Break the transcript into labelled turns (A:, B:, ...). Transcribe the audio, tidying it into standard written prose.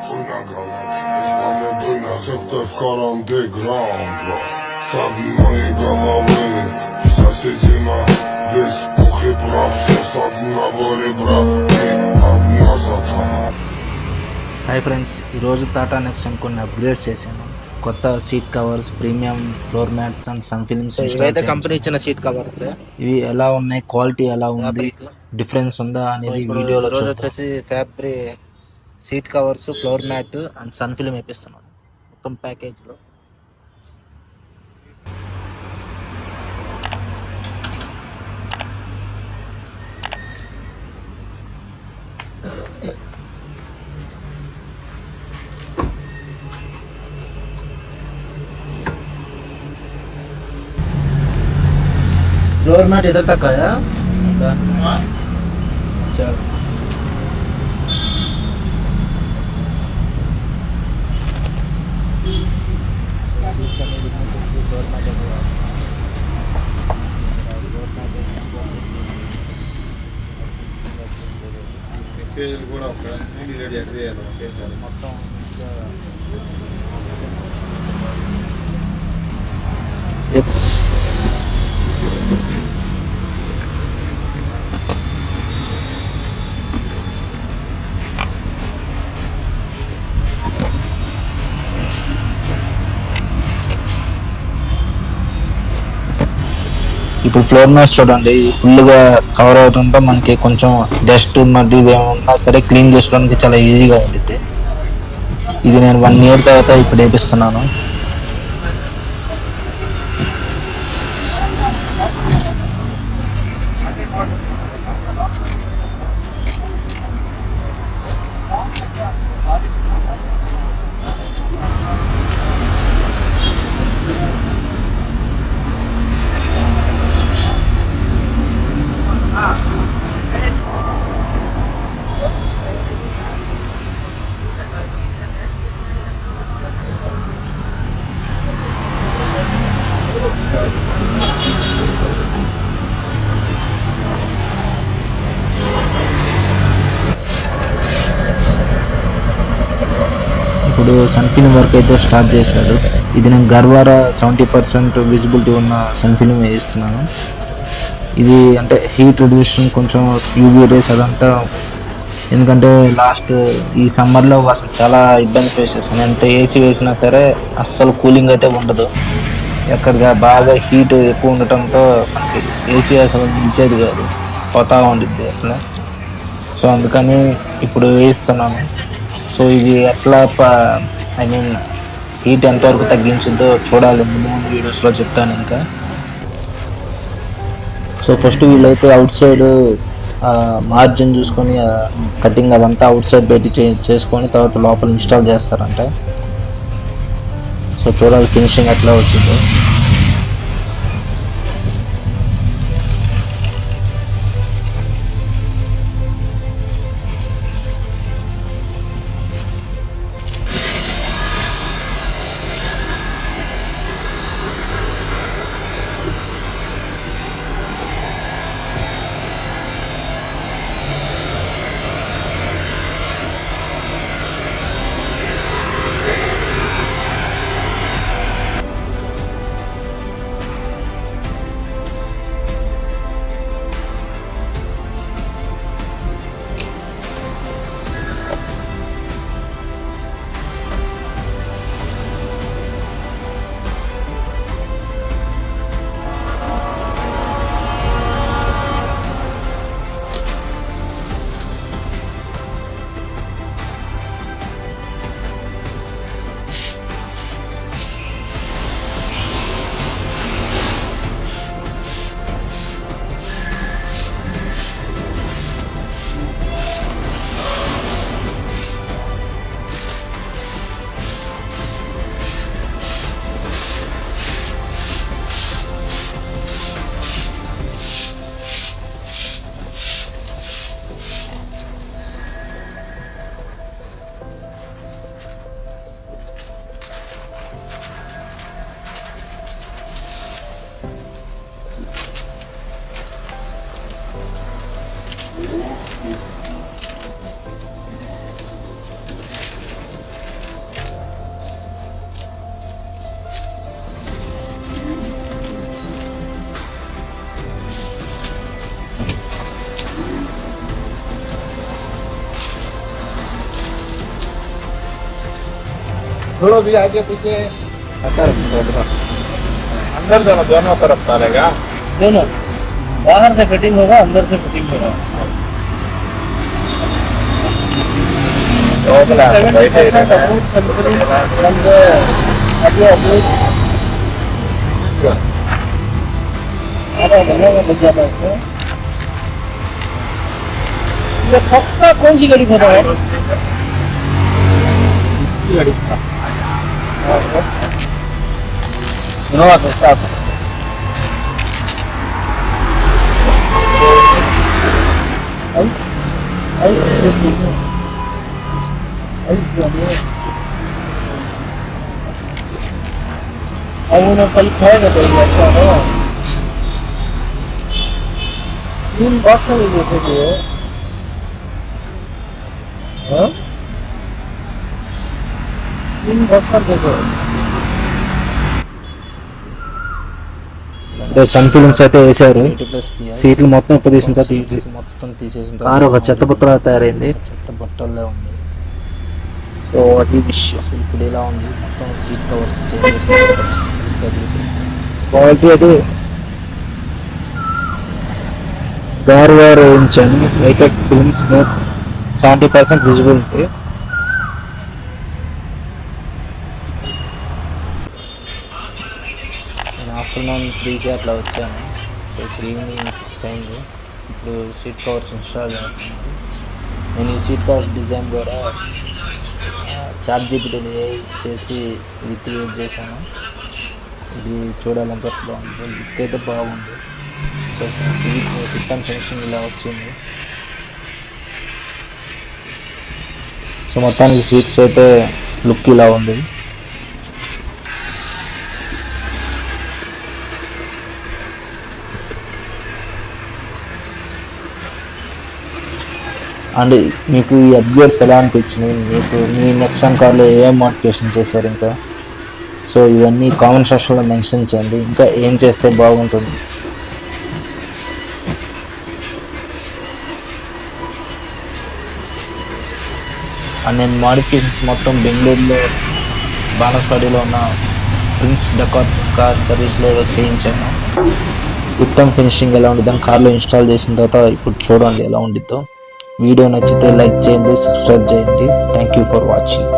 A: Mamy septę w karanty gram. Stawi mojej głowy, zasiedzi na wyspochy praw. Zasady na wory brak, na satana.
B: Hi friends, ఈరోజు Tata Nexon కొన్ని upgrade చేశాను. కొత్త seat covers, premium floor mats and sun films
C: ఇవైతే company ఇచ్చిన seat covers.
B: ఇవి ఎలా ఉన్నాయి, quality ఎలా ఉంది, డిఫరెన్స్ ఉందా అనేది వీడియోలో
C: రోజు వచ్చేసి fabric seat covers, floor mat and sun film వేపిస్తున్నాను మొత్తం ప్యాకేజ్లో. फ्लोर मैट इधर तक आया। अच्छा,
B: ఇప్పుడు ఫ్లోర్ మ్యాట్స్ చూడండి, ఫుల్గా కవర్ అవడంతో మనకి కొంచెం డస్ట్ మడ్డి ఏమన్నా సరే క్లీన్ చేసుకోవడానికి చాలా ఈజీగా ఉంటుంది. ఇది నేను 1 year తర్వాత ఇప్పుడు వేపిస్తున్నాను. ఇప్పుడు సన్ ఫిల్మ్ వర్క్ అయితే స్టార్ట్ చేశాడు. ఇది నేను గర్వారా 70% విజిబిలిటీ ఉన్న సన్ ఫిల్మ్ వేస్తున్నాను. ఇది అంటే హీట్ రిడ్యూషన్, కొంచెం యూవీ రేస్ అదంతా. ఎందుకంటే లాస్ట్ ఈ సమ్మర్లో అసలు చాలా ఇబ్బంది ఫేస్ చేశాను. ఎంత ఏసీ వేసినా సరే అస్సలు కూలింగ్ అయితే ఉండదు. ఎక్కడిగా బాగా హీట్ ఎక్కువ ఉండటంతో మనకి ఏసీ అసలు నిలిచేది కాదు, పోతా ఉండిద్ది అట్లా. సో అందుకని ఇప్పుడు వేస్తున్నాను. సో ఇది ఎట్లా ఐ మీన్ హీట్ ఎంతవరకు తగ్గించుద్దో చూడాలి, ముందు ముందు వీడియోస్లో చెప్తాను ఇంకా. సో ఫస్ట్ వీళ్ళైతే అవుట్ సైడ్ మార్జిన్ చూసుకొని కటింగ్ అదంతా అవుట్ సైడ్ పెట్టి చేసుకొని తర్వాత లోపల ఇన్స్టాల్ చేస్తారంట. సో చూడాలి ఫినిషింగ్ ఎట్లా వచ్చిందో.
D: थोड़ा भी आगे पीछे अंदर दोनों तरफ डालेगा
C: दोनों बाहर से फिटिंग होगा अंदर से फिटिंग होगा ये पक्का कौन सी गाड़ी पता है इनोवा तो स्टाफ अब उन्हें कल खाएगा तो ये अच्छा है 3 बॉक्स में देते थे हाँ 3 बॉक्स देखो
B: సన్ ఫిలిమ్స్ అయితే వేసారు.
C: 80+
B: సీట్లు మొత్తం తీసిన తర్వాత
C: మొత్తం తీసేసిన
B: కారు ఒక చెత్త బుట్టలా తయారైంది.
C: చెత్త బట్టల్లో ఉంది.
B: సో అది విషయం.
C: సో ఇప్పుడు ఇలా ఉంది మొత్తం సీట్ కవర్స్ చేంజ్ చేసిన
B: క్వాలిటీ అయితే గార్వార్ వేయించాను. Hitech films 70% visibility.
C: నేను ఆఫ్టర్నూన్ 3కి అట్లా వచ్చాను. సో ఇప్పుడు ఈవినింగ్ 6 అయింది. ఇప్పుడు సీట్ కవర్స్ ఇన్స్టాల్ చేస్తున్నాను. నేను ఈ సీట్ కవర్స్ డిజైన్ కూడా చాట్ జీపీటీలో యూస్ చేసి ఇది క్రియేట్ చేశాను. ఇది చూడాలి ఎంత బాగుంది. లుక్ అయితే బాగుంది. సో ఇది ఫిట్ అండ్ ఫినిషింగ్ ఇలా వచ్చింది. సో మొత్తానికి సీట్స్ అయితే లుక్ ఇలా ఉంది. అండ్ మీకు ఈ అప్గ్రేడ్స్ ఎలా అనిపించినాయి, మీకు మీ నెక్సాన్ కార్లో ఏమేమి మోడిఫికేషన్ చేశారు ఇంకా, సో ఇవన్నీ కామెంట్ సెక్షన్లో మెన్షన్ చేయండి. ఇంకా ఏం చేస్తే బాగుంటుంది. అండ్ నేను మోడిఫికేషన్స్ మొత్తం బెంగళూరులో బాణస్వాడిలో ఉన్న ప్రిన్స్ డెకార్స్ కార్ సర్వీస్లో చేయించాను. ఫిట్ అండ్ ఫినిషింగ్ ఎలా ఉండిద్దని కార్లో ఇన్స్టాల్ చేసిన తర్వాత ఇప్పుడు చూడండి ఎలా ఉండిద్దో. వీడియో నచ్చితే లైక్ చేయండి, సబ్స్క్రైబ్ చేయండి. Thank you for watching.